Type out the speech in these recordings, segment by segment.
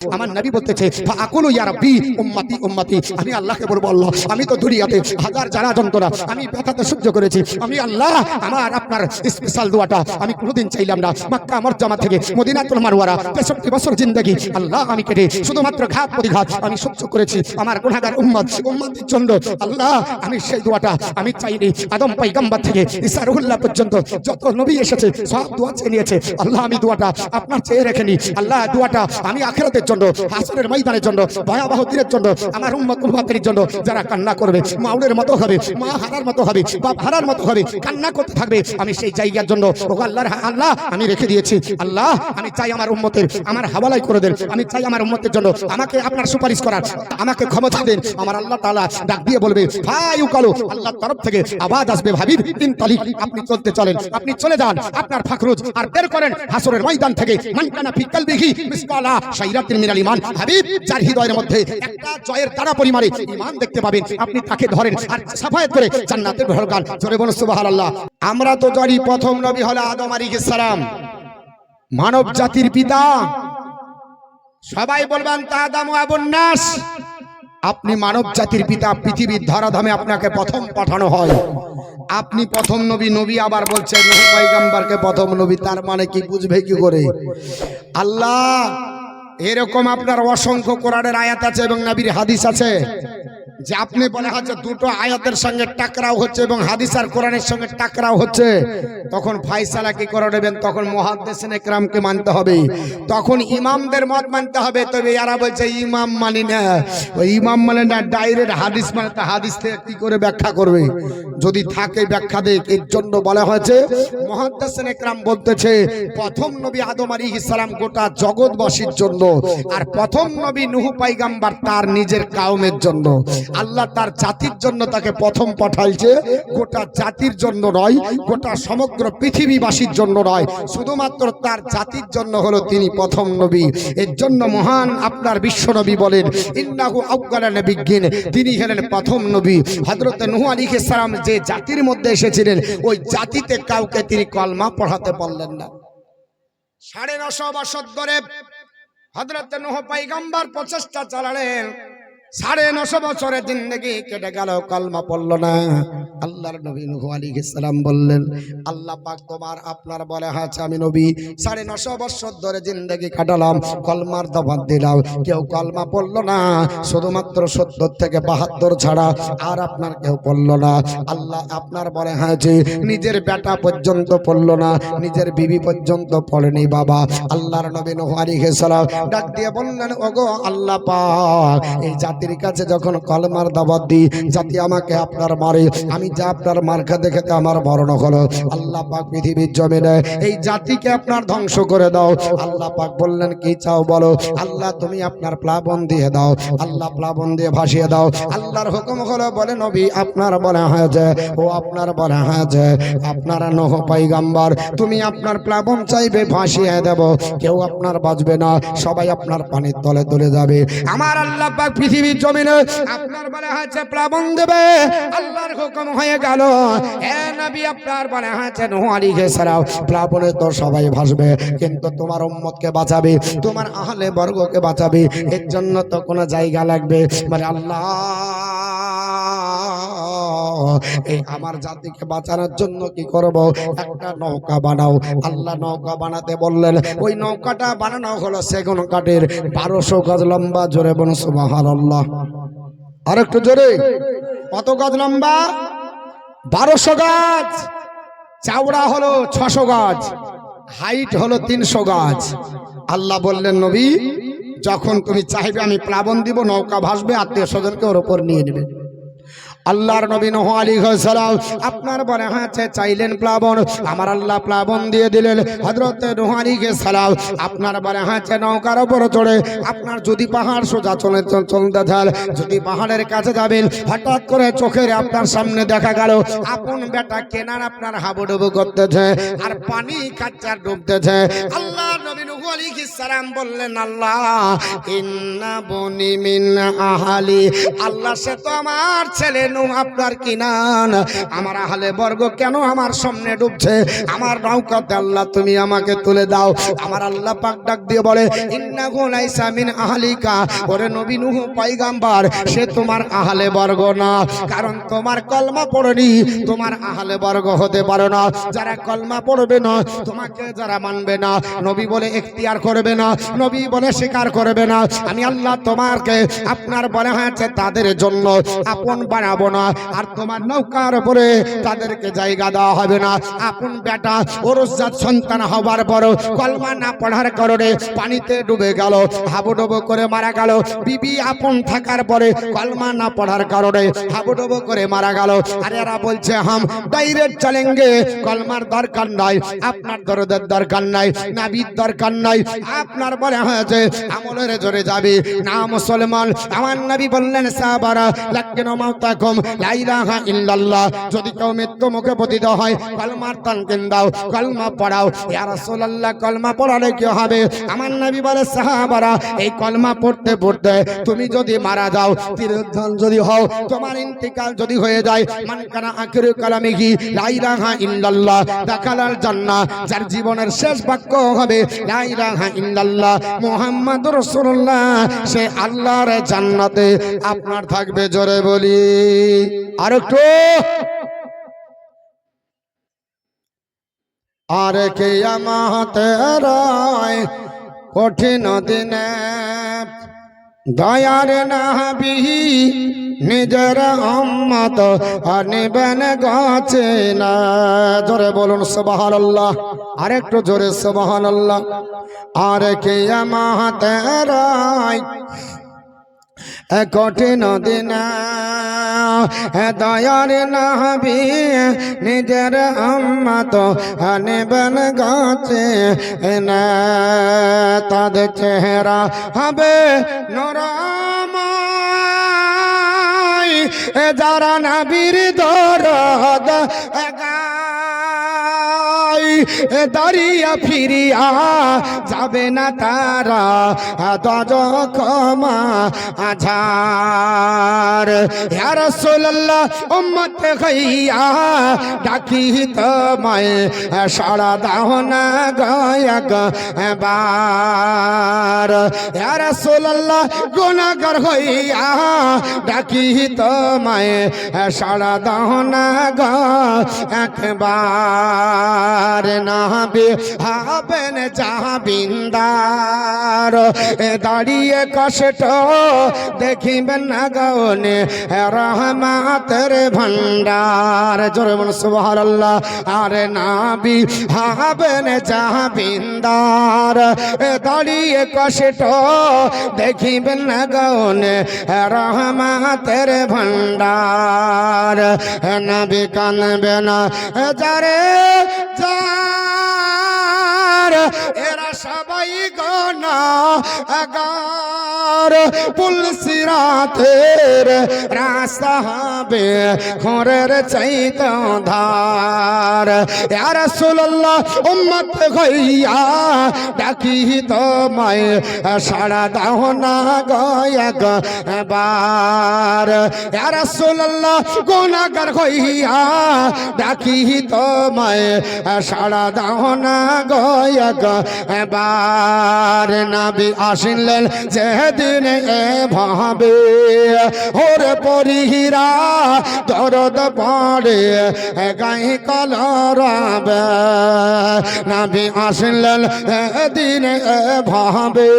আমার নবী বলতেছে ফাকুলু ইয়া রাব্বি উম্মতি উম্মতি, আমি আল্লাহকে বলবো আল্লাহ আমি তো দুনিয়াতে হাজার জ্বালা যন্ত্রণা আমি ব্যথাতে সহ্য করেছি, আমি আল্লাহ আমার আপনার স্পেশাল দোয়াটা আমি কোনোদিন চাইলাম না। মক্কা মরজামা থেকে মদিনাতুল মুনাওয়ারা 63 বছর জিন্দেগি আল্লাহ আমি কেটে শুধুমাত্র ঘাত প্রতিঘাত আমি সহ্য করেছি আমার গুনাহগার উম্মতের জন্য। আল্লাহ আমি সেই দোয়াটা আমি চাইনি। আদম পয়গম্বর থেকে ঈসা রুহুল্লাহ পর্যন্ত যত নবী এসেছে সব দোয়া চেয়ে নিয়েছে। আল্লাহ আমি দোয়াটা আপনার চেয়ে রেখেনি। আল্লাহ দোয়াটা আমি আখিরাতের জন্য, হাসরের ময়দানের জন্য, ভয়াবহ দিনের জন্য, আমার উম্মতের জন্য যারা কান্না করবে, মাউনের মতো হবে, মা হারার মতো হবে, বাপ হারার মতো হবে, কান্না করতে থাকবে, আমি সেই জায়গার জন্য ও আল্লাহ আমি রেখে দিয়েছি। আল্লাহ আমি চাই আমার উম্মতের আমার হাওয়ালাই করে দেন, আমি চাই আমার উম্মতের জন্য আমাকে আপনার সুপারিশ করার আমাকে ক্ষমতা দেন। আমার আল্লাহ তাআলা ডাক দিয়ে বলবে ভাই উকালো, আল্লাহর তরফ থেকে আওয়াজ আসবে হাবিব তিন তালিক আপনি চলতে চলেন, আপনি চলে যান আপনার ফাখরুজ আর বের করেন হাসরের ময়দান থেকে মান কানা ফি কলবিহি মিসকালা শাইরাতিন মিনাল ঈমান। হাবিব যার হৃদয়ের মধ্যে একটা জয়ের তারা পরিমাণে ঈমান দেখতে পাবেন, আপনি তাকে ধরেন আর সাফায়াত করে জান্নাতে ঢোকান। জোরে বলুন সুবহানাল্লাহ। আমরা তো জানি প্রথম নবী হলো আদম আলাইহিস সালাম, মানব জাতির পিতা। সবাই বলবেন তা আদম আবুন নাস, আপনি মানব জাতির পিতা, পৃথিবীর ধরাধামে আপনাকে প্রথম পাঠানো হয়, আপনি প্রথম নবী। নবী আবার বলছেন নূহ পয়গম্বরকে প্রথম নবী, তার মানে কি বুঝবে কি করে? আল্লাহ এরকম আপনার অসংখ্য কোরআনের আয়াত আছে এবং নবীর হাদিস আছে যে আপনি বলে হচ্ছে দুটো আয়াতের সঙ্গে টাকরাও হচ্ছে এবং হাদিস আর কোরআনের সঙ্গে টাকরাও হচ্ছে, তখন ফায়সালা কি করে নেবেন? তখন মুহাদ্দিসিন ইকরামকে মানতে হবে, তখন ইমামদের মত মানতে হবে। তবে এরা বলছে ইমাম মানি না, ওই ইমাম মানে না, ডাইরেক্ট হাদিস মানে, তা হাদিস থেকে কি করে ব্যাখ্যা করবে? যদি থাকে ব্যাখ্যা দেখ। এর জন্য বলা হয়েছে মুহাদ্দিসিন ইকরাম বলতেছে প্রথম নবী আদম আলাইহিস সালাম গোটা জগৎবাসীর জন্য, আর প্রথম নবী নূহ পয়গম্বর তার নিজের কওমের জন্য। আল্লাহ তার জাতির জন্য তাকে প্রথম পাঠাইছে, গোটা জাতির জন্য নয়, গোটা সমগ্র পৃথিবীবাসীর জন্য নয়, শুধুমাত্র তার জাতির জন্য হলো তিনি প্রথম নবী। এর জন্য মহান আপনার বিশ্ব নবী বলেন ইন্নাহু আউয়ালা নাবিয়্যিন, তিনি হলেন প্রথম নবী। হযরত নূহ আলাইহিস সালাম যে জাতির মধ্যে এসেছিলেন ওই জাতিতে কাউকে তিনি কলমা পড়াতে পারলেন না। 950 বছর ধরে হযরত নূহ পয়গম্বর প্রচেষ্টা চালালেন, 950 বছরের জিন্দেগি কেটে গেল, কলমা পড়ল না। আল্লাহর নবী নূহ আলাইহিস সালাম বললেন আল্লাহ পাক তোমার আপনার বলে হয়েছে আমি নবী 950 বছর ধরে জিন্দেগি কাটালাম, কলমার দাওয়াত দিলাম, কেউ কলমা পড়ল না, শুধুমাত্র 70 থেকে 72 ছাড়া আর আপনার কেউ পড়ল না। আল্লাহ আপনার বলে হয়েছে নিজের বেটা পর্যন্ত পড়ল না, নিজের বিবি পর্যন্ত পড়েনি বাবা। আল্লাহর নবী নূহ আলাইহিস সালাম ডাক দিয়ে বললেন ওগো আল্লাহ পাক, এই জাতির কাছে যখন কলমার দাওয়াত দিই জাতি আমাকে আপনার মারে, আমি যা আপনার মার্কা দেখে আমার মরণ হলো। আল্লাহ পাক পৃথিবীর জমিনে এই জাতিকে আপনার ধ্বংস করে দাও। আল্লাহ পাক বললেন কি চাও বলো? আল্লাহ তুমি আপনার প্লাবন দিয়ে দাও, আল্লাহ প্লাবন দিয়ে ভাসিয়ে দাও। আল্লাহর হুকুম হলো বলে নবী আপনার বলা হয়েছে, ও আপনার বলা হয়েছে আপনারা নূহ পয়গম্বর, তুমি আপনার প্লাবন চাইবে ভাসিয়ে দেব, কেউ আপনার বাঁচবে না, সবাই আপনার পানির তলে চলে যাবে। আমার আল্লাহ পাক পৃথিবীর জমিনে আপনার বলা হয়েছে প্লাবন দেবে, আল্লাহর হুকুম হয়ে গেল। হে নবী আপনার বলা হয়েছে নূহ আলাইহিস সালাম প্লাবনে তো সবাই ভাসবে, কিন্তু তোমার উম্মতকে বাঁচাবে, তোমার আহলে বর্গকে বাঁচাবে, এর জন্য তো কোনো জায়গা লাগবে। মানে আল্লাহ এই আমার জাতিকে বাঁচানোর জন্য কি করব? একটা নৌকা বানাও। আল্লাহ নৌকা বানাতে বললেন, ওই নৌকাটা বানানো হলো সেগুন কাঠের, 1200 গজ লম্বা। জোরে বলুন সুবহানাল্লাহ। আর একটু জোরে, কত গজ লম্বা? 1200 গজ। চওড়া হলো 600 গজ, হাইট হলো 300 গজ। আল্লাহ বললেন নবী যখন তুমি চাইবে আমি প্লাবন দিব, নৌকা ভাসবে, আত্মীয় স্বজনকে ওর উপর নিয়ে নেবে। আল্লাহর নবী নূহ আলাইহিস সালাম আপনার বলে হয়েছে চাইলেন প্লাবন, আমার আল্লাহ প্লাবন দিয়ে দিলেন। হযরত নূহ আলাইহিস সালাম আপনার বলে হয়েছে নৌকার উপর চড়ে আপনার যদি পাহাড় সোজা চলতে থাল, যদি পাহাড়ের কাছে যাবেন হঠাৎ করে চোখের আপনার সামনে দেখা গেল আপন বেটা কেনার আপনার হাবুডুবু করতেছে আর পানি কাচ্চার ডুবতেছে। আল্লাহ নবী নূহ আলাইহিস সালাম বললেন আল্লাহ ইন্না বনি মিন আহলি, আল্লাহ সে তো আমার ছেলে আপনার কিনান আমার আহলে বর্গ কেন আমার সামনে ডুবছে আমার নৌকাতে আল্লাহ তুমি আমাকে তুলে দাও আমার আল্লাহ পাক ডাক দিয়ে বলে ইন্নাহু লাইসা মিন আহলিকা ওরে নবী নূহ পয়গম্বর সে তোমার আহলে বর্গ না কারণ তোমার কলমা পড়নি তোমার আহলে বর্গ হতে পারো না যারা কলমা পড়বে না তোমাকে যারা মানবে না নবী বলে ইখতিয়ার করবে না নবী বলে স্বীকার করবে না আমি আল্লাহ তোমাকে আপনার বলা হয়েছে তাদের জন্য আপন বানাবো না আর তোমার নৌকার উপরে তাদেরকে জায়গা দেওয়া হবে না আপন বেটা ওরজাত সন্তান হবার পর কলমা না পড়ার কারণে পানিতে ডুবে গেল হাবুডুবু করে মারা গেল বিবি আপন থাকার পরে কলমা না পড়ার কারণে হাবুডুবু করে মারা গেল আর এরা বলছে হাম ডাইরেক্ট চলেঙ্গে কলমার দরকার নাই আপনার দরদের দরকার নাই নাবির দরকার নাই আপনার বলে হয়েছে আমলের জোরে যাবে না মুসলমান আমার নবী বললেন সাহাবারা লাকিনা মাউতাকুম লা ইলাহা ইল্লাল্লাহ যদি কেউ মৃত্যু মুখে পতিত হয় কলমার তানকিন দাও কলমা পড়াও ইয়া রাসূলুল্লাহ কলমা পড়ালে কি হবে আমার নবী বলে সাহাবারা এই কলমা পড়তে পড়তে তুমি যদি মারা যাও তিরোধান যদি হও তোমার ইন্তিকাল যদি হয়ে যায় মান কানা আখিরু কালামিহি লা ইলাহা ইল্লাল্লাহ দাখালাল জান্নাহ যার জীবনের শেষ বাক্য হবে লা ইলাহা ইল্লাল্লাহ মুহাম্মাদুর রাসূলুল্লাহ সে আল্লাহর জান্নাতে আপনার থাকবে জোরে বলি আর একটু আর কিয়ামতের কঠিন দিনে দয়ার নবী নিজের উম্মত আনিবেন গাছে না জোরে বলুন সুবহানাল্লাহ আর একটু জোরে সুবহানাল্লাহ আর কিয়ামতের কঠিন দিনে দয়ার নবী নিজের উম্মত আনিবেন গাছে না তাদের চেহারা হবে নরমাই যারা নবীর দরদ দাঁড়িয়া ফিরিয়া যাবে না তারা দজ ক্ষমা আঝার ইয়া রাসূলুল্লাহ উম্মত হইয়া ডাকি তোমায় সাড়া দাও না গায়ক বার ইয়া রাসূলুল্লাহ গুনাহগার হইয়া ডাকি তোমায় সাড়া দাও না গায়ক বার নাবে হাবেন জাবিন্দার দাঁড়িয়ে কষ্ট দেখিবেন না গাওনে রহমাতের ভান্ডার জোরে বলুন সুবহানাল্লাহ আরে নাবি হাবেন জাবিন্দার দাঁড়িয়ে কষ্ট দেখিবেন না গাওনে রহমাতের ভান্ডার নবী কানবে না যারে এরা সবাই গুনাহগার পুলসিরাতের রাস্তা হবে খোরের চাইতে ধার ইয়া রাসূলুল্লাহ উম্মত হইয়া ডাকি তোমায় সাড়া দাও না গায়ক বার ইয়া রাসূলুল্লাহ গুনাহগার হইয়া ডাকি তোমায় সাড়া দাও না গায়ক বার নবী আসিলেন যেদিন এভাবে ওরে পরিহীরা দরদ পড়ে গায়ে কলরাবে নবী আসিলেন যেদিন এভাবে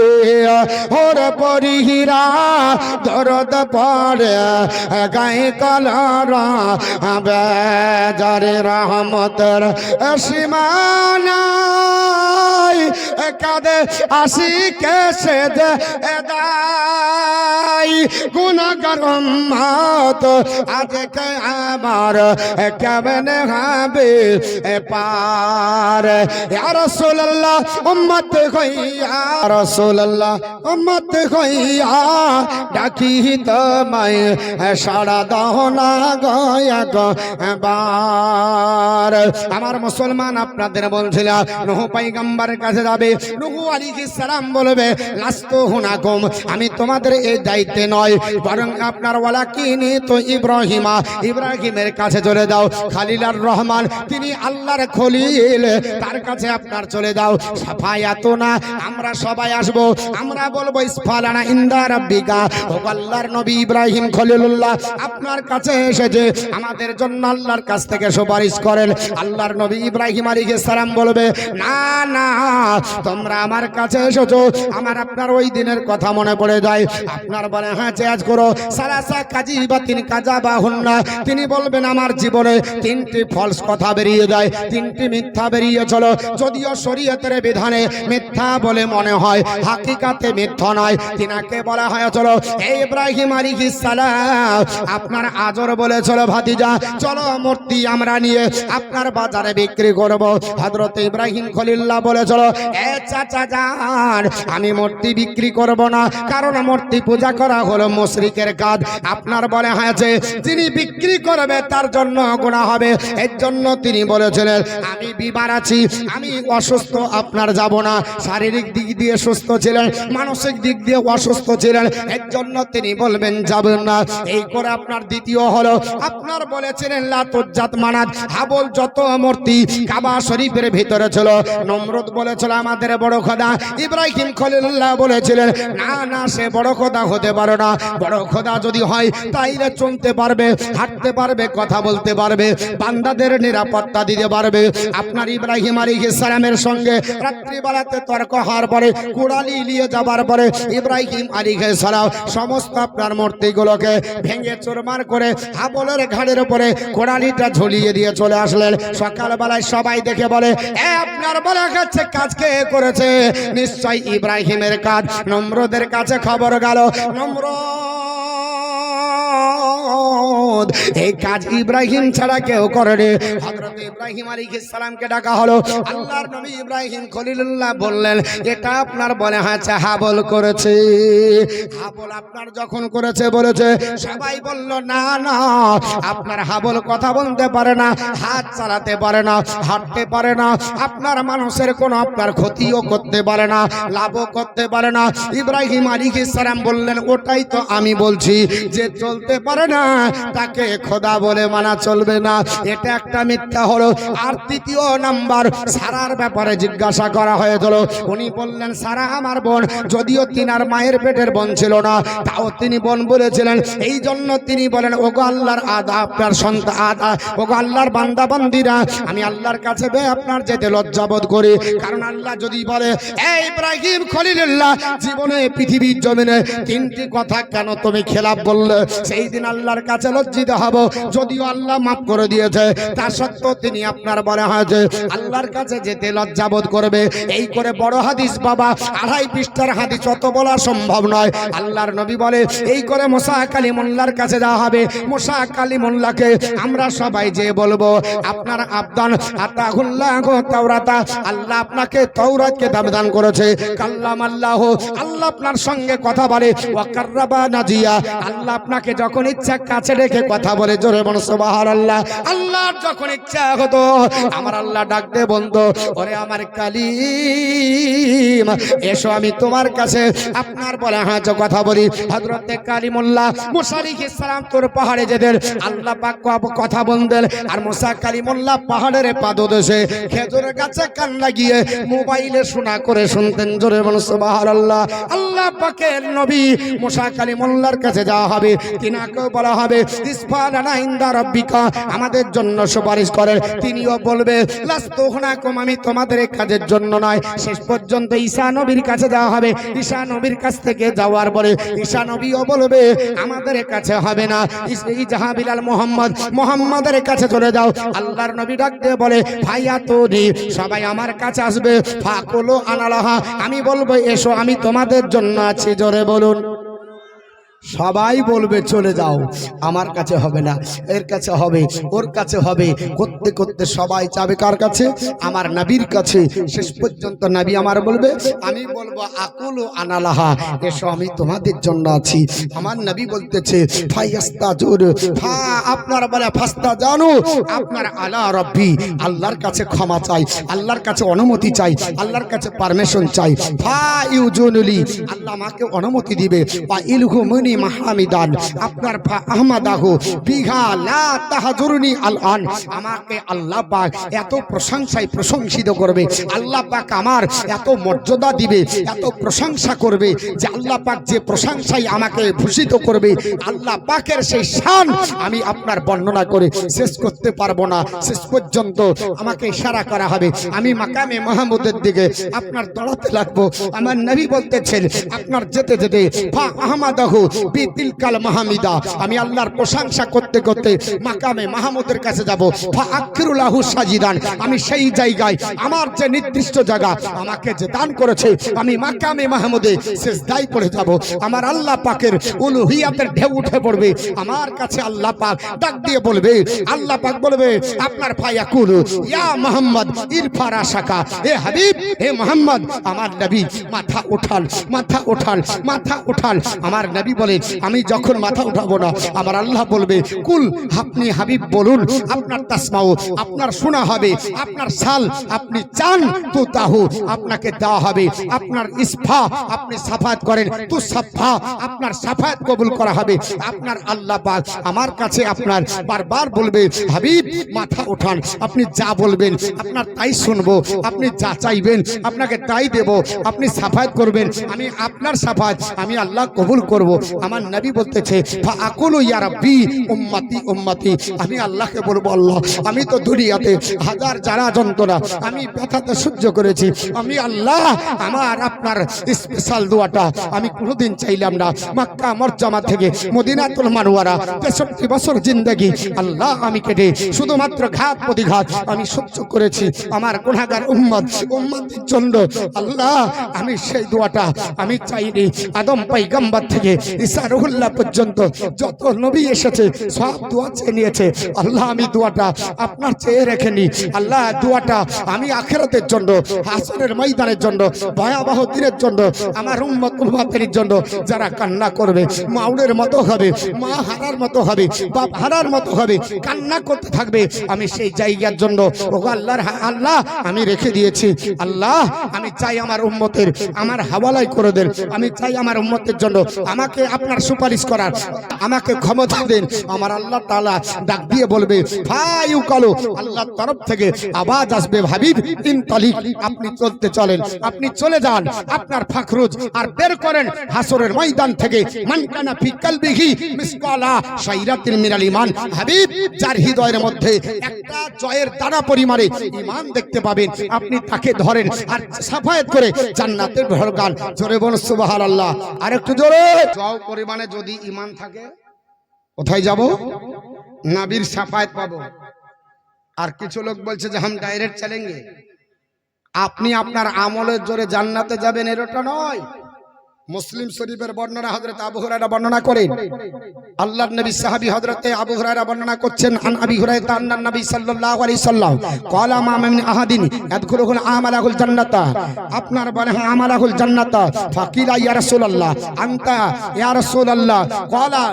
ওরে পরিহীরা দরদ পড়ে গায়ে কলরাবে যারে রহমতের সীমানা কাদে আসি কেসে দাই গুনাহগার উম্মত আজকে আমার কেমনে হবে পার ইয়া রাসূলুল্লাহ উম্মত হইয়া রাসূলুল্লাহ উম্মত হইয়া ডাকি তোমায় সাড়া দাও না গায়ক বার আমার মুসলমান আপনাদের বলছিলাম নূহ পয়গম্বরের কাছে যাবে নূহ আলাইহিস সালাম বলবে লাস্তু হুনাকুম আমি তোমাদের এই দায়িত্বে নয়, বরং আপনার ওয়ালাকিনি তো ইব্রাহিমা, ইব্রাহিমের কাছে চলে দাও। খালিলার রহমান তিনি আল্লাহর খলিল, তার কাছে আপনার চলে দাও। সাফায়াতুনা আমরা সবাই আসব, আমরা বলবো ইসফালানা ইনদা রাব্বিকা, ও আল্লাহর নবী ইব্রাহিম খলিলুল্লাহ আপনার কাছে এসেছে, আমাদের জন্য আল্লাহর কাছ থেকে সুপারিশ করেন। আল্লাহর নবী ইব্রাহিম আলাইহিস সালাম বলবে না না, তোমরা আমার কাছে এসেছো, আমার আপনার ওই দিনের কথা মনে পড়ে যায়। আপনার বলে হ্যাঁ চেয়াজ করো, সালাসা কাজী বা তিনি কাজা বা হুন্না, তিনি বলবেন আমার জীবনে তিনটি ফলস কথা বেরিয়ে যায়, তিনটি মিথ্যা বেরিয়ে চলো। যদিও শরীয়তের বিধানে মিথ্যা বলে মনে হয়, হাকিকাতে মিথ্যা নয়। তিনাকে বলা হয় চলো এই ইব্রাহিম আলাইহিস সালাম আপনার আজর বলে চলো ভাতিজা, চলো মূর্তি আমরা নিয়ে আপনার বাজারে বিক্রি করব। হযরত ইব্রাহিম খলিলুল্লাহ বলে চলো এ চাচা যান, আমি মূর্তি বিক্রি করব না, কারণ মূর্তি পূজা করা হলো মুশরিকের কাজ। আপনার বলে হয়েছে যিনি বিক্রি করবে তার জন্য গুনাহ হবে, এর জন্য তিনি বলেছিলেন আমি বিমার আছি, আমি অসুস্থ, আপনার যাব না। শারীরিক দিক দিয়ে সুস্থ ছিলেন, মানসিক দিক দিয়ে অসুস্থ ছিলেন, এর জন্য তিনি বলবেন যাবেন না। এই করে আপনার দ্বিতীয় হলো আপনার বলেছিলেন লাতুজ্জাত মানাত, হাবল যত মূর্তি কাবা শরীফের ভিতরে ছিল, নমরুদ বলেছিল আমাদের বড় খোদা। ইব্রাহিম খলিলুল্লাহ বলেছিলেন না না, সে বড় খোদা হতে পারে না, বড় খোদা যদি হয় তাইলে চলতে পারবে, হাঁটতে পারবে, কথা বলতে পারবে, বান্দাদের নিরাপত্তা দিতে পারবে। আপনার ইব্রাহিম আলাইহিস সালামের সঙ্গে রাত্রিবেলাতে তর্ক হওয়ার পরে, কুড়ালি নিয়ে যাবার পরে ইব্রাহিম আলাইহিস সালাম সমস্ত আপনার মূর্তিগুলোকে ভেঙে চুরমার করে হাবলের ঘাড়ের উপরে কোড়ালিটা ঝুলিয়ে দিয়ে চলে আসলেন। সকালবেলায় সবাই দেখে বলে এ আপনার বলা কাছে কাজ কে করেছে? নিশ্চয় ইব্রাহিমের কাজ। নমরুদের কাছে খবর গেল, নমরুদ এই কাজ ইব্রাহিম ছাড়া কেউ করেনি। হযরত ইব্রাহিম আলাইহিস সালামকে ডাকা হলো। আল্লাহর নবী ইব্রাহিম খলিলুল্লাহ বললেন এটা আপনার বলে হয়েছে হাবল করেছে। হাবল আপনার যখন করেছে বলেছে, সবাই বলল না না, আপনার হাবল কথা বলতে পারে না, হাত চালাতে পারে না, হাঁটতে পারে না, আপনার মানুষের কোনো আপনার ক্ষতিও করতে পারে না, লাভও করতে পারে না। ইব্রাহিম আলাইহিস সালাম বললেন ওটাই তো আমি বলছি, যে চলতে পারে না তাকে খোদা বলে মানা চলবে না, এটা একটা মিথ্যা হলো। আর তৃতীয় নাম্বার সারার ব্যাপারে জিজ্ঞাসা করা হয়েছিল, উনি বললেন সারা আমার বোন, যদিও তিনার মায়ের পেটের বোন ছিল না, তাও তিনি বোন বলেছিলেন। এই জন্য তিনি বলেন ওগো আল্লাহর আদা আপনার সন্তান আদা, ওগো আল্লাহর বান্দা বান্দিরা, আমি আল্লাহর কাছে আপনার যেতে লজ্জাবোধ করি, কারণ আল্লাহ যদি বলে এই ইব্রাহিম খলিলুল্লাহ জীবনে পৃথিবীর জমিনে তিনটি কথা কেন তুমি খেলাফ বললে, সেই দিন আল্লাহর কাছে লজ্জিত হব। যদিও আল্লাহ মাফ করে দিয়েছে, তা সত্ত্বেও তিনি আপনার বলা হয়েছে আল্লাহর কাছে যেতে লজ্জাবোধ করবে। এই করে বড় হাদিস বাবা, 2.5 পৃষ্ঠার হাদিস, অত বলা সম্ভব নয়। আল্লাহর নবী বলে এই করে মুসা কালিমুল্লাহর কাছে যাওয়া হবে। মুসা কালিমুল্লাহকে আমরা সবাই যে বলবো আপনার আবদান আতাহুল্লাহ তাওরাতা, আল্লাহ আপনাকে তাওরাত কিতাব দান করেছে। কাল্লাম আল্লাহ, আল্লাহ আপনার সঙ্গে কথা বলে। ওয়া কাররাবা নাজিয়া, আল্লাহ আপনাকে যখন ইচ্ছা কাছে রেখে কথা বলে। জোরে বলো সুবহানাল্লাহ। আল্লাহর যখন ইচ্ছা হতো আমার আল্লাহ ডাক দে বন্ধু, ওরে আমার কালিম এসো আমি তোমার কাছে আপনার বলে হ্যাঁ কথা বলি। হযরতে কালিমুল্লাহ মুসা আলাইহিস সালাম তোর পাহাড়ে যেতেন, আল্লাহ পাক কথা বলতেন, আর মুসা কালিমুল্লাহ পাহাড়ের পাদদেশে খেজুর গাছে কান লাগিয়ে মোবাইলে শোনা করে শুনতেন। জোরে বলো সুবহানাল্লাহ। আল্লাহ পাকের নবী মুসা কালিমুল্লাহর কাছে যাওয়া হবে, তিনাকেও বলা হবে ইসফালানা ইনদা রাব্বিকা, আমাদের জন্য সুপারিশ করেন। তিনিও বলবে লাস্তু হুনাকুম, আমি তোমাদের কাজের জন্য নয়। শেষ পর্যন্ত ঈসা নবীর কাছে যাওয়া হবে। ঈসা নবীর কাছ থেকে যাওয়ার পরে ঈসা নবীও বলবে আমাদের কাছে হবে না, ইজাহাবিলাল মুহাম্মাদের কাছে চলে যাও। আল্লাহর নবী ডাক দিয়ে বলে ভাইয়াতুনি, সবাই আমার কাছে আসবে। ফাকুলু আনালাহা, আমি বলবো এসো আমি তোমাদের জন্য আছি। জোরে বলুন। সবাই বলবে চলে যাও, আমার কাছে হবে না, এর কাছে হবে, ওর কাছে হবে, করতে করতে সবাই যাবে কার কাছে? আমার নবীর কাছে। শেষ পর্যন্ত নবী আমার বলবে, আমি বলবো আকুলু আনালাহা, এসো আমি তোমাদের জন্য আছি। আমার নবী বলতেছে ফাইয়াস্তাজুর, আপনার বলে ফাস্তা জানো, আপনার আলা রব্বি, আল্লাহর কাছে ক্ষমা চাই, আল্লাহর কাছে অনুমতি চাই, আল্লাহর কাছে পারমিশন চাই। ফা ইউজুনুলি, আল্লাহ আমাকে অনুমতি দিবে। বা ইলহুমুনি, তাহাজুরনি মাহমিদান আপনার ফা আহমাদাহু বিঘা লা তাহাজুরনি আলআন আমাকে আল্লাহ পাক এত প্রশংসায় প্রশংসিত করবে আল্লাহ পাক আমার এত মর্যাদা দিবে এত প্রশংসা করবে যে আল্লাহ পাক যে প্রশংসায় আমাকে ভূষিত করবে আল্লাহ পাকের সেই শান আমি আপনার বর্ণনা করে শেষ করতে পারবো না শেষ পর্যন্ত আমাকে ইশারা করা হবে আমি মাকামে মাহমুদের দিকে আপনার দৌড়াতে লাগবো আমার নবী বলতেছেন আপনার যেতে যেতে ফা আহমাদাহু বিতিলকাল মাহমিদা আমি আল্লাহর প্রশংসা করতে করতে মাকামে মাহমুদের কাছে যাব ফা আখিরুলাহু সাজিদান আমি সেই জায়গায় আমার যে নির্দিষ্ট জায়গা আমাকে যে দান করেছে আমি মাকামে মাহমুদে সিজদায় পড়ে যাব আমার আল্লাহ পাকের উলুহিয়াতের ঢেউ উঠে পড়বে আমার কাছে আল্লাহ পাক ডাক দিয়ে বলবে আল্লাহ পাক বলবে আপনার ফায়াকুল ইয়া মুহাম্মদ ইরফা রাসাকা হে হাবিব হে মুহাম্মদ আমার নবী মাথা উঠান মাথা উঠান মাথা উঠান আমার নবী বলে আমি যখন মাথা উঠাবো না আমার আল্লাহ বলবে কুল আপনি হাবিব বলুন আপনার তাসমাউ আপনার শোনা হবে আপনার সাল আপনি চান তো তাহু আপনাকে দেওয়া হবে আপনার ইসফা আপনি সাফাত করেন তো সাফা আপনার সাফাত কবুল করা হবে আপনার আল্লাহ পাক আমার কাছে আপনার বারবার বলবে হাবিব মাথা উঠান আপনি যা বলবেন আপনার তাই শুনবো আপনি যা চাইবেন আপনাকে তাই দেব আপনি সাফাত করবেন আমি আপনার সাফাত আমি আল্লাহ কবুল করব আমার নবী বলতেছে ফাআকুলু ইয়া রাব্বি উম্মতি উম্মতি আমি আল্লাহকে বলবো আল্লাহ আমি তো দুনিয়াতে হাজার জ্বালা যন্ত্রণা আমি ব্যথাতে সহ্য করেছি আমি আল্লাহ আমার আপনার স্পেশাল দোয়াটা আমি কোনোদিন চাইলাম না মক্কা মুআজ্জামা থেকে মদিনাতুল মুনাওয়ারা 63 বছর জিন্দেগি আল্লাহ আমি কেটে শুধুমাত্র ঘাত প্রতিঘাত আমি সহ্য করেছি আমার গুনাহগার উম্মতের জন্য আল্লাহ আমি সেই দোয়াটা আমি চাইনি আদম পয়গম্বর থেকে ঈসা রুহুল্লাহ পর্যন্ত যত নবী এসেছে সব দোয়া চেয়ে নিয়েছে আল্লাহ আমি দোয়াটা আপনার চেয়ে রেখেনি আল্লাহ দোয়াটা আমি আখিরাতের জন্য হাসরের ময়দানের জন্য ভয়াবহ দিনের জন্য আমার উম্মতের জন্য যারা কান্না করবে মাউনের মতো হবে মা হারার মতো হবে বাপ হারার মতো হবে কান্না করতে থাকবে আমি সেই জায়গার জন্য ও আল্লাহর আল্লাহ আমি রেখে দিয়েছি আল্লাহ আমি চাই আমার উম্মতের আমার হাওয়ালাই করে দেন আমি চাই আমার উম্মতের জন্য আমাকে আপনার সুপারিশ করার আমাকে ক্ষমতা দেন আমার আল্লাহ তাআলা ডাক দিয়ে বলবে ফায়ুকালু আল্লাহর তরফ থেকে আওয়াজ আসবে হাবিব ইনতালিক আপনি চলতে চলেন আপনি চলে যান আপনার ফাখরুজ আর বের করেন হাসরের ময়দান থেকে মান কানা ফি কলবিহি মিসকালা শাইরাতিন মিনাল ঈমান হাবিব যার হৃদয়ের মধ্যে একটা জয়ের দানা পরিমাণে ঈমান দেখতে পাবেন আপনি তাকে ধরেন আর সাফায়াত করে জান্নাতে ঢোকান জোরে বলুন সুবহানাল্লাহ আর একটু জোরে জয় পরিমাণে যদি ঈমান থাকে কোথায় যাব নবীর সাফায়াত পাবো আর কিছু লোক বলছে যে हम ডাইরেক্ট চলেंगे আপনি আপনার আমলের জোরে জান্নাতে যাবেন এরটা নয় মুসলিম শরীফের বর্ণনা হযরত আবু হুরায়রা বর্ণনা করেন আল্লাহর নবী সাহাবী হযরত আবু হুরায়রা বর্ণনা করছেন আন আবি হুরায়রা আন্না নবী সাল্লাল্লাহু আলাইহি সাল্লাম ক্বালা মা মিন আহাদিন ইয়াদখুলুল আমালাহুল জান্নাতা আপনার বলে আমালাহুল জান্নাতা ফাকিলা ইয়া রাসূলুল্লাহ আনতা ইয়া রাসূলুল্লাহ ক্বালা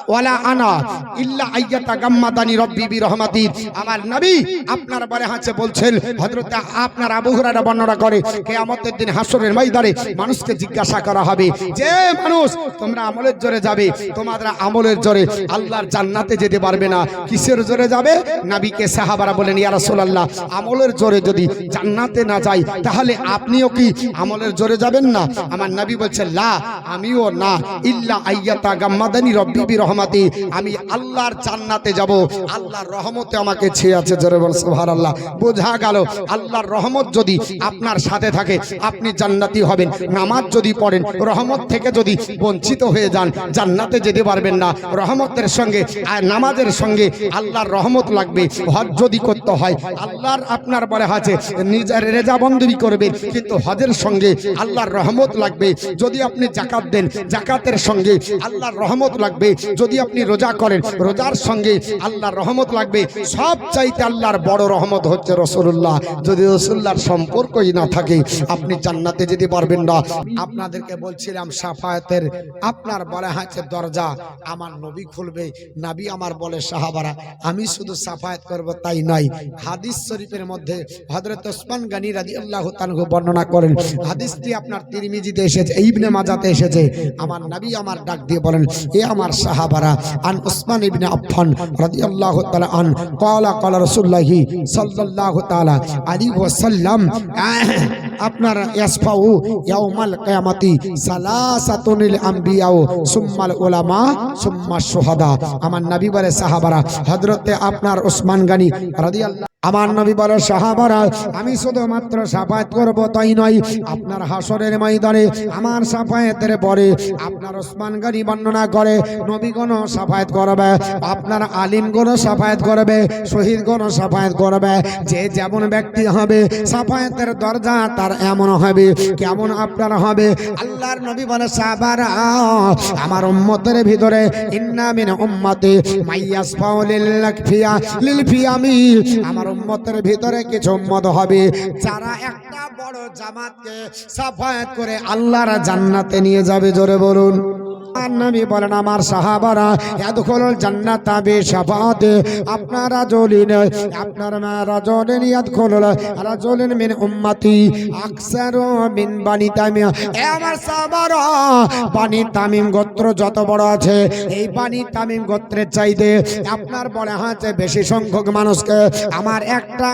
ওয়ালা আনা ইল্লা আইয়াতা গাম্মাদানি রব্বি বিরহমাতি আমার নবী আপনার বলে হাতে বলছেন হযরত আপনার আবু হুরায়রা বর্ণনা করে কিয়ামতের দিন হাসরের ময়দানে মানুষকে জিজ্ঞাসা করা হবে যে মানুষ তোমরা আমলের জোরে যাবে তোমাদের আমলের জোরে আল্লাহর জান্নাতে যেতে পারবে না কিসের জোরে যাবে নবীকে সাহাবারা বলেন ইয়া রাসূলুল্লাহ আমলের জোরে যদি জান্নাতে না যাই তাহলে আপনিও কি আমলের জোরে যাবেন না আমার নবী বলছেন লা আমিও না ইল্লা আইয়াতা গাম্মাদানি রব্বি বিরহমাতি আমি আল্লাহর জান্নাতে যাব আল্লাহর রহমতে আমাকে ছেয়ে আছে জোরে বল সুবহানাল্লাহ বোঝা গেল আল্লাহর রহমত যদি আপনার সাথে থাকে আপনি জান্নাতি হবেন নামাজ যদি পড়েন রহমত থেকে যদি বঞ্চিত হয়ে যান জান্নাতে যেতে পারবেন না রহমতের সঙ্গে আর নামাজের সঙ্গে আল্লাহর রহমত লাগবে হজ যদি করতে হয় আল্লাহর আপনার বলে আছে নিজের রেজাবন্দি করবেন কিন্তু হজের সঙ্গে আল্লাহর রহমত লাগবে যদি আপনি যাকাত দেন যাকাতের সঙ্গে আল্লাহর রহমত লাগবে যদি আপনি রোজা করেন, রোজার সঙ্গে আল্লাহর রহমত লাগবে। সব চাইতে আল্লাহর বড় রহমত হচ্ছে রাসূলুল্লাহ। যদি রাসূলুল্লাহর সম্পর্কই না থাকে আপনি জান্নাতে যেতে পারবেন না। আপনাদেরকে বলছিলাম শাফায়াতের আপনার বলা হচ্ছে দরজা আমার নবী খুলবে। নবী আমার বলে সাহাবারা আমি শুধু শাফায়াত করব তাই নয়, হাদিস শরীফের মধ্যে হযরত উসমান গনি রাদিয়াল্লাহু তাআলা বর্ণনা করেন, হাদিসটি আপনার তিরমিজিতে এসেছে, ইবনে মাজাতে এসেছে। আমার নবী আমার ডাক দিয়ে বলেন, এ আমার সাহাবারা, আন উসমান ইবনে আফফান রাদিয়াল্লাহু তাআলা আন ক্বালা ক্বালা রাসূলুল্লাহ সাল্লাল্লাহু তাআলা আলাইহি ওয়াসাল্লাম, আপনার ইয়াসফাউ ইয়াউমাল কিয়ামাতি সালাসাতুনিল আম্বিয়াউ সুম্মাল উলামা সুম্মাশ শুহাদা। আমার নবী বলে সাহাবারা, হযরতে আপনার উসমান গনি রাদিয়াল্লাহু, আমার নবী বলে সাহাবারা আমি শুধুমাত্র শাফায়াত করব তাই নয়, আপনার হাসরের ময়দানে আমার শাফায়াতের পরে আপনার উসমান গনি বর্ণনা করে নবীগণ শাফায়াত করবে, আপনার আলিমগণ শাফায়াত করবে, শহীদগণ শাফায়াত করবে। যে যেমন ব্যক্তি হবে শাফায়াতের দরজা তার এমন হবে কেমন আপনার হবে। আল্লাহর নবী বলে সাহাবারা আমার উম্মতের ভিতরে ইন্না মিন উম্মতি মাইয়াসফাউ লিল ফিয়ামি, আমার উম্মতের ভিতরে কিছু উম্মত হবে যারা একটা বড় জামাতকে শাফায়াত করে আল্লাহর জান্নাতে নিয়ে যাবে। জোরে বলুন। নবী বলেন আমার সাহাবারা ইয়াদখুলুল জান্নাতা বিশাফাআতি, আপনার রাজুলিন, আপনার রাজুলিন ইয়াদখুলুল রাজুলিন মিন উম্মতি আকসারু মিন বানি তামিম। এ আমার সাহাবারা বানি তামিম গোত্র যত বড় আছে এই বানি তামিম গোত্রের চাইতে আপনার বলে হাতে বেশি সংখ্যক মানুষকে আমার একটা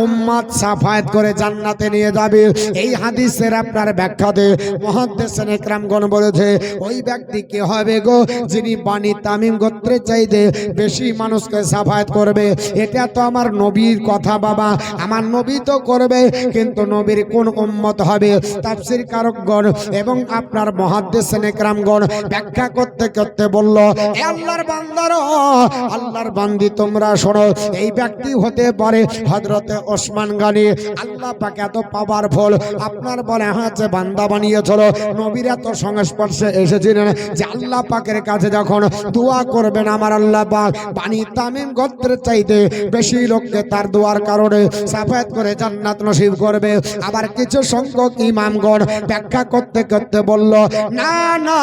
উম্মত শাফায়াত করে জান্নাতে নিয়ে যাবে। এই হাদিসের আপনার ব্যাখ্যাতে মুহাদ্দিসিন ইকরামগণ বলেছে ওই ব্যক্তি কে হবে গো যিনি বানি তামিম গোত্রের চাইতে বেশি মানুষকে শাফায়াত করবে। এটা তো আমার নবীর কথা বাবা, আমার নবী তো করবে, কিন্তু নবীর কোন উম্মত হবে তাফসীর কারকগণ এবং আপনার মুহাদ্দিসিন ইকরামগণ ব্যাখ্যা করতে করতে বলল, এ আল্লাহর বান্দারা, আল্লাহর বান্দি তোমরা শোনো, এই ব্যক্তি হতে পারে হযরতে ওসমান গনি। আল্লাহ পাক এত পাওয়ারফুল আপনার বলে হচ্ছে বান্দা বানিয়েছিল, নবীর এত সংস্পর্শে এসেছিলেন যে আল্লাহ পাকের কাছে যখন দোয়া করবেন আমার আল্লাহ পাক বানি তামিম গোত্রের চাইতে বেশি লোককে তার দোয়ার কারণে শাফায়াত করে জান্নাত নসিব করবে। আবার কিছু সংখ্যক ইমামগণ ব্যাখ্যা করতে করতে বলল না না,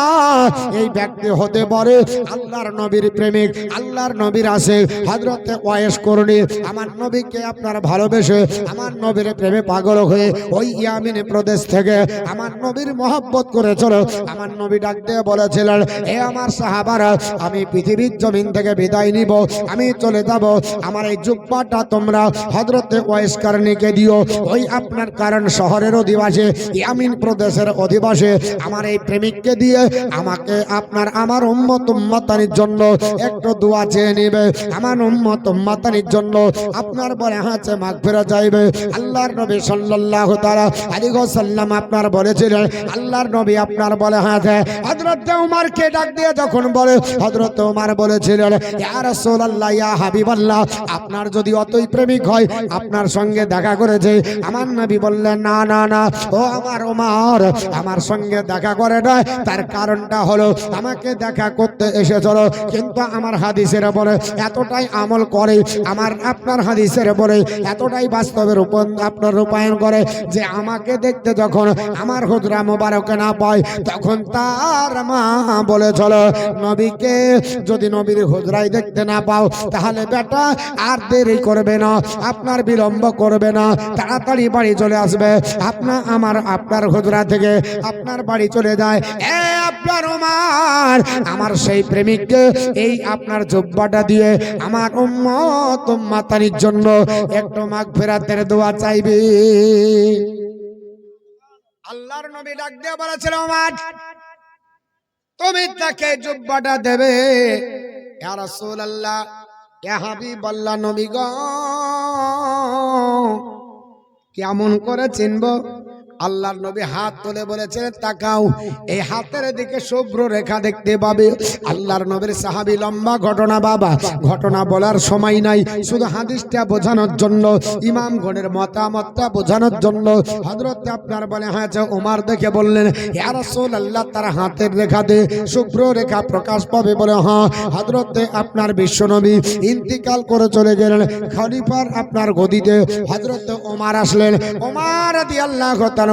এই ব্যক্তি হতে পারে আল্লাহর নবীর প্রেমিক, আল্লাহর নবীর আছে হযরতে ওয়াইস করনি, আমার নবীকে আপনার ভালোবেসে আমার নবীর প্রেমে পাগল হয়ে ওই ইয়ামিন প্রদেশ থেকে আমার নবীর মহব্বত করেছিল। আমার নবী ডাক দিয়ে বলেছিলেন, এ আমার সাহাবারা আমি পৃথিবীর জমিন থেকে বিদায় নিব, আমি চলে যাব, আমার এই জুব্বাটা তোমরা হযরতে ওয়াইস করনিকে দিও। ওই আপনার কারণ শহরের অধিবাসী ইয়ামিন প্রদেশের অধিবাসী আমার এই প্রেমিককে দিয়ে আমাকে আপনার আমার উম্মত উম্মতানির জন্য একটু দোয়া চেয়ে নেবে, আমার উম্মত উম্মতানির জন্য আপনার বলে হাতে মাগফিরাত চাইবে। আল্লাহর নবী সাল্লাল্লাহু তাআলা আলাইহি ওয়াসাল্লাম আপনার বলেছিলেন, আল্লাহর নবী আপনার বলে হাতে হযরত উমরকে ডাক দিয়ে যখন বলে হযরত উমর বলেছিলেন, ইয়া রাসূলুল্লাহ ইয়া হাবিবাল্লাহ, আপনার যদি অতই প্রেমিক হয় আপনার সঙ্গে দেখা করেছে। আমার নবী বললেন না না না, ও আমার উমর আমার সঙ্গে দেখা করে না, তার কারণটা হলো আমাকে দেখা করতে এসেছিল কিন্তু আমার হাদিসের বলে এতটাই আমল করে, আমার আপনার হাদিসের বলে এতটাই বাস্তবের উপর আপনার রূপায়ণ করে যে আমাকে দেখতে যখন আমার হুজরা মোবারকে না পায় তখন তার মা বলেছিল নবীকে যদি নবীর হুজরায় দেখতে না পাও তাহলে বেটা আর দেরি করবে না, আপনার বিলম্ব করবে না, তাড়াতাড়ি বাড়ি চলে আসবে। আপনার হুজরা থেকে আপনার বাড়ি চলে যায়। আপনার উমর আমার সেই প্রেমিককে এই আপনার জুব্বাটা দিয়ে আমার উম্মত উম্মতানির জন্য একটু মাগফিরাতের দোয়া চাইবে। আল্লাহর নবী ডাক দিয়ে বলেছিল, উমর তুমি তাকে জুব্বাটা দেবে। ইয়া রাসূলুল্লাহ ইয়া হাবিবাল্লাহ, নবী গো কেমন করে চিনব? আল্লাহর নবী হাত তুলে বলেছেন তাকাও, এই হাতের দিকে শুভ্র রেখা দেখতে পাবে। আল্লাহর নবীর সাহাবী লম্বা ঘটনা বাবা, ঘটনা বলার সময় নাই, শুধু হাদিসটা বোঝানোর জন্য, ইমামগণের মতামতটা বোঝানোর জন্য হযরত আপনার বলে হয়েছে ওমর দেখে বললেন ইয়া রাসূলুল্লাহ, তার হাতের রেখাতে শুভ্র রেখা প্রকাশ পাবে বলে হ্যাঁ। হযরত আপনার বিশ্বনবী ইন্তিকাল করে চলে গেলেন, খলিফার আপনার গদিতে হযরত ওমর আসলেন। ওমর রাদিয়াল্লাহু তাআলা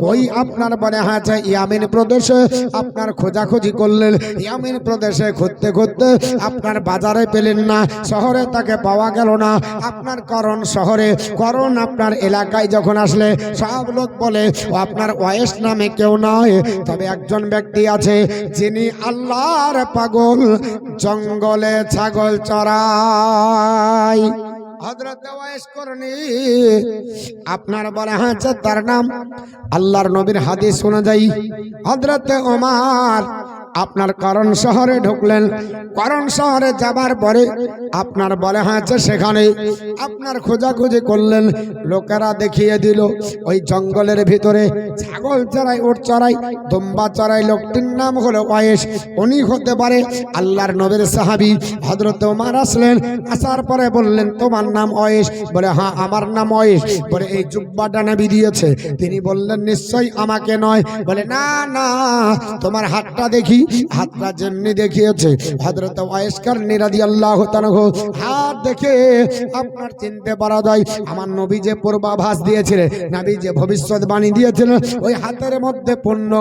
ওই আপনার বলে হয়েছে ইয়ামিন প্রদেশে আপনার খোঁজাখুঁজি করলেন। ইয়ামিন প্রদেশে খুঁজতে খুঁজতে আপনার বাজারে পেলেন না, শহরে তাকে পাওয়া গেল না। আপনার করণ শহরে, করণ আপনার এলাকায় যখন আসলে সব লোক বলে ও আপনার ওয়াইস নামে কেউ নয়, তবে একজন ব্যক্তি আছে যিনি আল্লাহর পাগল, জঙ্গলে ছাগল চড়ায়। হযরত ওয়াইস করনি আপনার বলে হয়েছে তার নাম। আল্লাহর নবীর হাদিস অনুযায়ী হযরত ওমর আপনার করণ শহরে ঢুকলেন। করণ শহরে যাবার পরে আপনার বলে হয়েছে সেখানে আপনার খোঁজাখুঁজি করলেন, লোকেরা দেখিয়ে দিল ওই জঙ্গলের ভিতরে ছাগল চড়াই, উট চড়াই, দুম্বা চড়াই, লোকটির নাম হলো ওয়াইস। উনি হতে পারে আল্লাহর নবীর সাহাবী। হযরত ওমর আসলেন, আসার পরে বললেন তোমার নাম ওয়াইস? বলে হ্যাঁ আমার নাম ওয়াইস। বলে এই জুব্বাটা নবী দিয়েছে? তিনি বললেন নিশ্চয়ই আমাকে নয়। বলে না না, তোমার হাতটা দেখি। হাতটা যেমনি দেখিয়েছে হযরত ওয়াইস করনি রাদিয়াল্লাহু তাআলা হাত দেখে আপনার চিনতে পারা যায় আমার নবী যে পূর্বাভাস দিয়েছিলেন, নবী যে ভবিষ্যৎবাণী দিয়েছিলেন, ওই হাতের মধ্যে পূর্ণ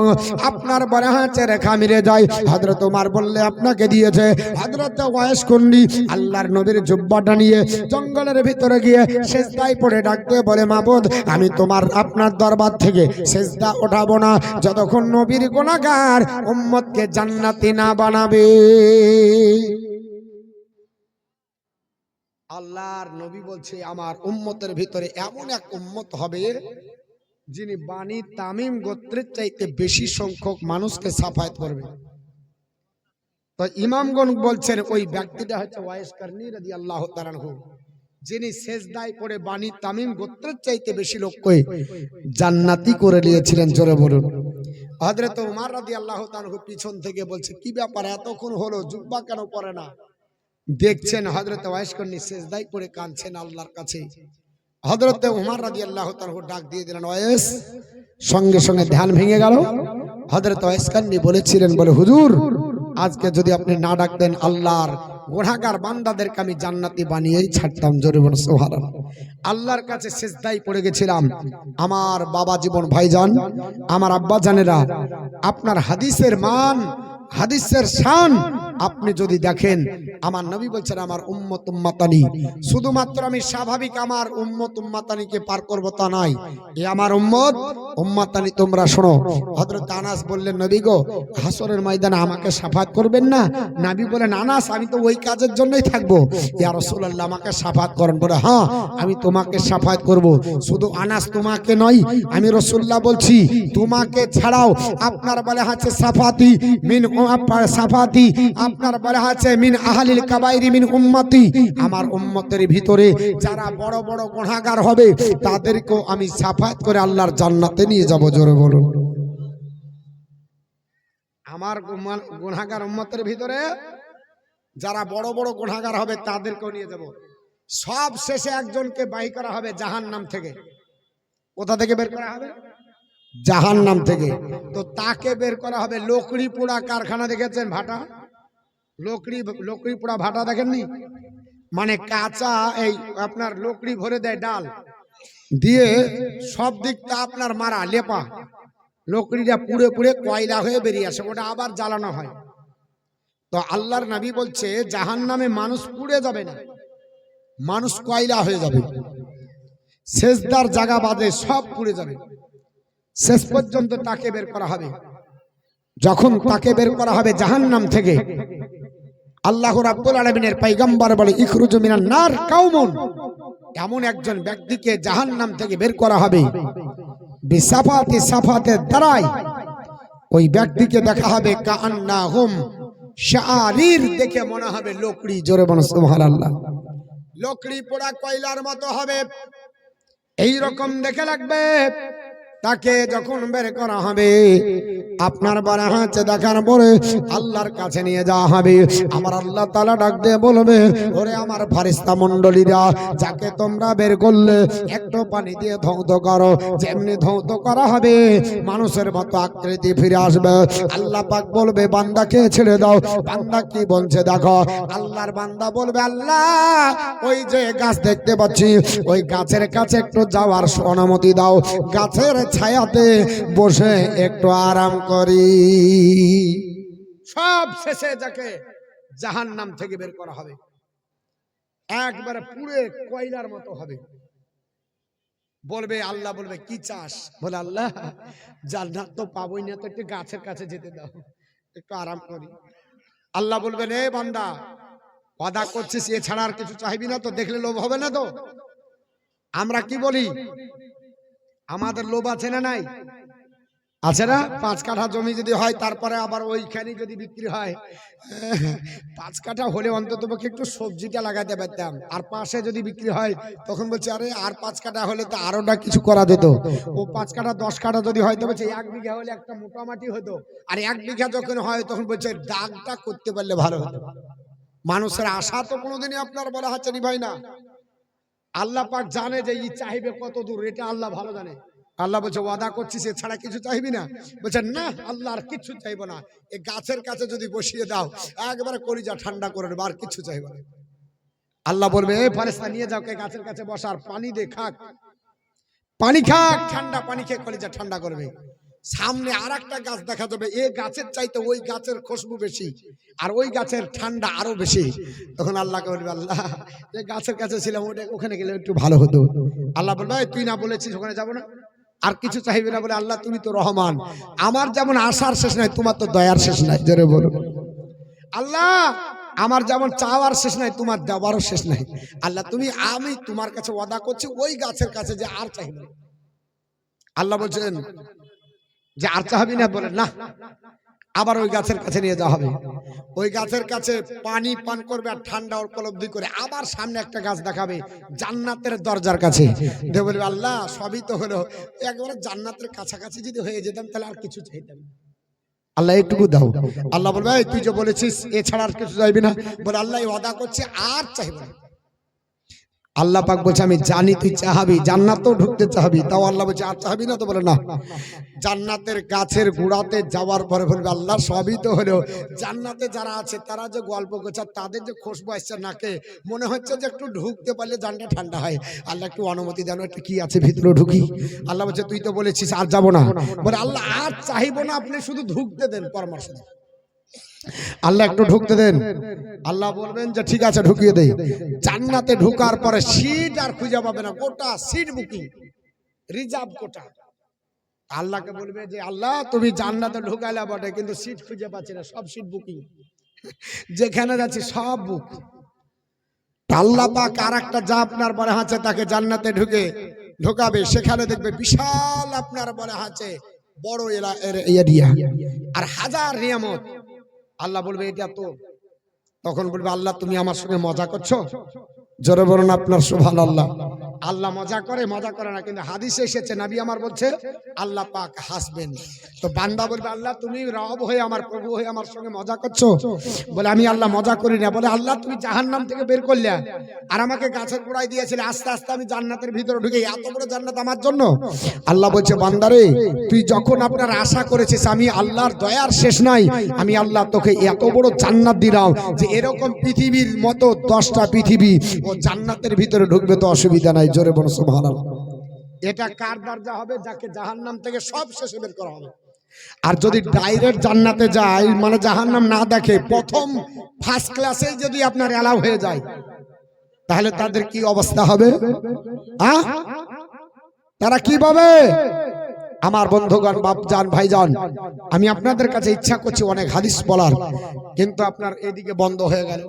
আপনার বলে হয়েছে রেখা মিলে যায়। হযরত ওমর বললে আপনাকে দিয়েছে। হযরত ওয়াইস করনি আল্লাহর নবীর জুব্বাটা নিয়ে জঙ্গলের ভিতরে গিয়ে সেজদায় পড়ে ডাকতে বলে মাবুদ, আমি তোমার আপনার দরবার থেকে সেজদা ওঠাবো না যতক্ষণ নবীর গুনাহগার উম্মতকে জান্নাতি না বানাবে। আল্লাহর নবী বলছে আমার উম্মতের ভিতরে এমন এক উম্মত হবে যিনি বানি তামিম গোত্রের চাইতে বেশি সংখ্যক মানুষকে সাফায়াত করবে। তো ইমামগণ বলছেন ওই ব্যক্তিটা হচ্ছে ওয়াইস করনি রাদিয়াল্লাহু তাআলা আনহু, যিনি সেজদায় পড়ে বানি তামিম গোত্রের চাইতে বেশি লোককে জান্নাতি করে নিয়েছিলেন। জোরে বলুন। হযরত ওমর রাদিয়াল্লাহু তাআলা পিছন থেকে বলছে কি ব্যাপার, এতক্ষণ হলো জুব্বা কেন পরে না? দেখছেন হযরত ওয়াইস করনি সেজদায় পড়ে কাঁদছেন আল্লাহর কাছে। হযরত ওমর রাদিয়াল্লাহু তাআলা ডাক দিয়ে দিলেন ওয়াইস। সঙ্গে সঙ্গে ধ্যান ভেঙে গেল। হযরত ওয়াইস করনি বলেছিলেন বলে হুজুর, আজকে যদি আপনি না ডাকতেন আল্লাহর গুনাহগার বান্দাদেরকে আমি জান্নাতি বানিয়েই ছাড়তাম। জোরে বলুন সুবহানাল্লাহ। আল্লাহর কাছে সিজদায় পড়ে গেছিলাম। আমার বাবা জীবন ভাইজান, আমার আব্বা জানেরা, আপনার হাদিসের মান, হাদিসের শান আপনি যদি দেখেন, আমার নবী বলছেন আমার উম্মত উম্মাতানি, শুধুমাত্র আমি স্বাভাবিক আমার উম্মত উম্মাতানিকে পার করব তা নয়, এ আমার উম্মত উম্মাতানি তোমরা শোনো। হযরত আনাস বললেন নবী গো, হাসরের ময়দানে আমাকে শাফাত করবেন না? নবী বলেন আনাস আমি তো ওই কাজের জন্যই থাকবো। ইয়া রাসূলুল্লাহ আমাকে শাফাত করেন? বলে হ্যাঁ আমি তোমাকে শাফাত করব। শুধু আনাস তোমাকে নয়, আমি রাসূলুল্লাহ বলছি তোমাকে ছাড়াও আপনার বলে আছে সাফাতি মিন সাফাতি আপনার বলা আছে মিন আহলিল কাবাইরি মিন উম্মতি, আমার উম্মতের ভিতরে যারা বড় বড় গুনাহগার হবে তাদেরকেও আমি সাফায়াত করে আল্লাহর জান্নাতে নিয়ে যাব। জোরে বলুন। আমার গুনাহগার উম্মতের ভিতরে যারা বড় বড় গুনাহগার হবে তাদেরকেও নিয়ে যাব। সব শেষে একজনকে বাই করা হবে জাহান্নাম থেকে। কোথা থেকে বের করা হবে? জাহান্নাম থেকে। তো তাকে বের করা হবে লকড়ি পোড়া কারখানা, দেখেছেন ভাটা? লকড়ি পোড়া ভাটা দেখেননি? মানে কাঁচা এই আপনার লকড়ি ভরে দেয় ডাল দিয়ে, সব দিকটা আপনার মারা লেপা, লকড়িটা পুড়ে পুড়ে কয়লা হয়ে বেরিয়ে আসে, ওটা আবার জ্বালানো হয়। তো আল্লাহর নবী বলছে জাহান্নামে মানুষ পুড়ে যাবে না, মানুষ কয়লা হয়ে যাবে, সেজদার জায়গা বাদে সব পুড়ে যাবে। শেষ পর্যন্ত তাকে বের করা হবে। যখন তাকে বের করা হবে জাহান্নাম থেকে, আল্লাহ রাব্বুল আলামিনের পয়গম্বর বলে ইখরুজু মিনান নার কাউমুন, এমন একজন ব্যক্তিকে জাহান্নাম থেকে বের করা হবে বিসাফাতি সাফাতের দ্বারাই। ওই ব্যক্তিকে দেখা হবে কাআন্নাহুম শাআরির, দেখে মনে হবে লকড়ি। জোরে বলুন সুবহানাল্লাহ। লকড়ি পোড়া কয়লার মতো হবে, এই রকম দেখে লাগবে। তাকে যখন বের করা হবে আপনার বলা হচ্ছে দেখার পরে আল্লাহর কাছে নিয়ে যাওয়া হবে। আমার আল্লাহ তাআলা ডাক দিয়ে বলবে, ওরে আমার ফারিস্তা মণ্ডলীরা, যাকে তোমরা বের করলে একটু পানি দিয়ে ধৌত করো। যেমনি ধৌত করা হবে মানুষের মতো আকৃতি ফিরে আসবে। আল্লাহ পাক বলবে বান্দাকে ছেড়ে দাও। বান্দা কি বলছে দেখো, আল্লাহর বান্দা বলবে আল্লাহ ওই যে গাছ দেখতে পাচ্ছি ওই গাছের কাছে একটু যাওয়ার অনুমতি দাও, গাছের ছায়াতে বসে একটু আরাম করি। সব শেষে যাকে জাহান্নাম থেকে বের করা হবে, একবারে পুরো কয়লার মতো হবে। বলবে আল্লাহ বলবে কি চাস? বলে আল্লাহ জান্নাত তো পাবোই না, তো একটু গাছের কাছে যেতে দাও, একটু আরাম করি। আল্লাহ বলবেন এ বান্দা ওয়াদা করছিস এছাড়া আর কিছু চাইবি না তো? দেখলে লোভ হবে না তো? আমরা কি বলি, আমাদের লোভ আছে না নাই? আছে না? 5 কাঠা জমি যদি হয় তারপরে আবার ওইখানে যদি বিক্রি হয় 5 কাঠা হলে অন্তত পক্ষে একটু সবজিটা লাগাতে পারতাম, আর পাশে যদি বিক্রি হয় তখন বলছে আরে আর 5 কাঠা হলে তো আরোটা কিছু করা যেত। ও 5 কাঠা 10 কাঠা যদি হয় তো বলছে 1 বিঘা হলে একটা মোটামুটি হতো, আর 1 বিঘা যখন হয় তখন বলছে দাগটা করতে পারলে ভালো হতো। মানুষের আশা তো কোনোদিনই আপনার বলা হচ্ছে নি ভাই না। আল্লাহ পাক জানে যে ই চাইবে কত দূর, এটা আল্লাহ ভালো জানে। আল্লাহ বলছে ওয়াদা করছিস এছাড়া কিছু চাইবি না? বলছে না আল্লাহ আর কিছু চাইবো না, এই গাছের কাছে যদি বসিয়ে দাও একবারে কলিজা ঠান্ডা করে নেবো, আর কিছু চাইবো না। আল্লাহ বলবে এই ফেরেশতা নিয়ে যাও, কে গাছের কাছে বসার পানি দে খাক, পানি খাক, ঠান্ডা পানি খেয়ে কলিজা ঠান্ডা করবে। সামনে আর একটা গাছ দেখা যাবে, এই গাছের চাইতে ওই গাছের খুশবু বেশি আর ওই গাছের ঠান্ডা আরো বেশি। তখন আল্লাহকে বলবে আল্লাহ যে গাছের কাছে ছিলাম ওখানে গেলে একটু ভালো হতো। আল্লাহ বলবে তুই না বলেছিস ওখানে যাবো না, আর কিছু চাইবে না? বলে আল্লাহ তুমি তো রহমান, আমার যেমন আশার শেষ নাই তোমার তো দয়ার শেষ নাই। জোরে বলো আল্লাহ আমার যেমন চাওয়ার শেষ নাই তোমার দেওয়ারও শেষ নাই। আল্লাহ তুমি, আমি তোমার কাছে ওয়াদা করছি ওই গাছের কাছে যে আর চাইবে না। আল্লাহ বলছেন যে আর চাইবি না? বলে না, আবার ওই গাছের কাছে নিয়ে যাওয়া হবে। ওই গাছের কাছে পানি পান করবে আর ঠান্ডা উপলব্ধি করে আবার সামনে একটা গাছ দেখাবে জান্নাতের দরজার কাছে। বলবে আল্লাহ সবই তো হলো, একবারে জান্নাতের কাছাকাছি যদি হয়ে যেতাম তাহলে আর কিছু চাইতাম। আল্লাহ এইটুকু দাও। আল্লাহ বলবে তুই যে বলেছিস এছাড়া আর কিছু চাইবি না? বলে আল্লাহ ওয়াদা করছে আর চাইব না। আল্লাহ পাক বলছে আমি জানি তুই চাহাবি, জান্নাতেও ঢুকতে চাহাবি, তাও আল্লাহ বলছে আর চাহাবি না? তো বলে না। জান্নাতের গাছের গোড়াতে যাওয়ার পরে বলবে আল্লাহ সবই তো হলো, জান্নাতে যারা আছে তারা যে গল্প করছে তাদের যে খুশবু আসছে নাকে, মনে হচ্ছে যে একটু ঢুকতে পারলে জানটা ঠান্ডা হয়। আল্লাহ একটু অনুমতি দেন, একটু কি আছে ভিতরে ঢুকি। আল্লাহ বলছে তুই তো বলেছিস আর যাবো না। বলে আল্লাহ আর চাইবো না, আপনি শুধু ঢুকতে দেন, পরামর্শ দেন। আল্লাহ একটু ঢুকতে দেন। আল্লাহ বলবেন যে ঠিক আছে ঢুকিয়ে দেই। জান্নাতে ঢুকার পরে সিট আর খুঁজে পাবে না, গোটা সিট বুকিং, রিজার্ভ কোটা। আল্লাহকে বলবে যে আল্লাহ তুমি জান্নাতে ঢুকাইলা বটে কিন্তু সিট খুঁজে পাচ্ছি না, সব সিট বুকিং, যেখানে যাচ্ছি সব বুক। আল্লাহ পাক আর একটা যা আপনার বলা আছে তাকে জান্নাতে ঢুকাবে, সেখানে দেখবে বিশাল আপনার বলা আছে বড় এরিয়া আর হাজার নিয়ামত। আল্লাহ বলবে এটা তো, তখন বলবে আল্লাহ তুমি আমার সঙ্গে মজা করছো? জোরে বলুন আপনার সুবহানাল্লাহ। আল্লাহ মজা করে না, কিন্তু হাদিসে এসেছে নবী আমার বলছে আল্লাহ পাক হাসবেন। তো বান্দা বলবে আল্লাহ তুমি রব হয়ে আমার প্রভু হয়ে আমার সঙ্গে মজা করছো? বলে আমি আল্লাহ মজা করি না। বলে আল্লাহ তুমি জাহান্নাম থেকে বের করলে আর আমাকে গাছের গোড়ায় দিয়েছিলে, আস্তে আস্তে আমি জান্নাতের ভিতরে ঢুকে, এত বড় জান্নাত আমার জন্য? আল্লাহ বলছে বান্দারে তুই যখন আপনার আশা করেছিস আমি আল্লাহর দয়ার শেষ নাই, আমি আল্লাহ তোকে এত বড় জান্নাত দিলাম যে এরকম পৃথিবীর মতো 10টা পৃথিবী ও জান্নাতের ভিতরে ঢুকবে, তো অসুবিধা নাই। জোরে বলো সুবহানাল্লাহ। এটা কার দরজা হবে? যাকে জাহান্নাম থেকে সব শেষে বের করা হবে। আর যদি ডাইরেক্ট জান্নাতে যায় মানে জাহান্নাম না দেখে, প্রথম ফার্স্ট ক্লাসে যদি আপনার এলাও হয়ে যায় তাহলে তাদের কি অবস্থা হবে? তারা কি পাবে? আমার বন্ধুগণ, বাপজান, ভাইজান, আমি আপনাদের কাছে ইচ্ছা করছি অনেক হাদিস বলার, কিন্তু আপনার এদিকে বন্ধ হয়ে গেল।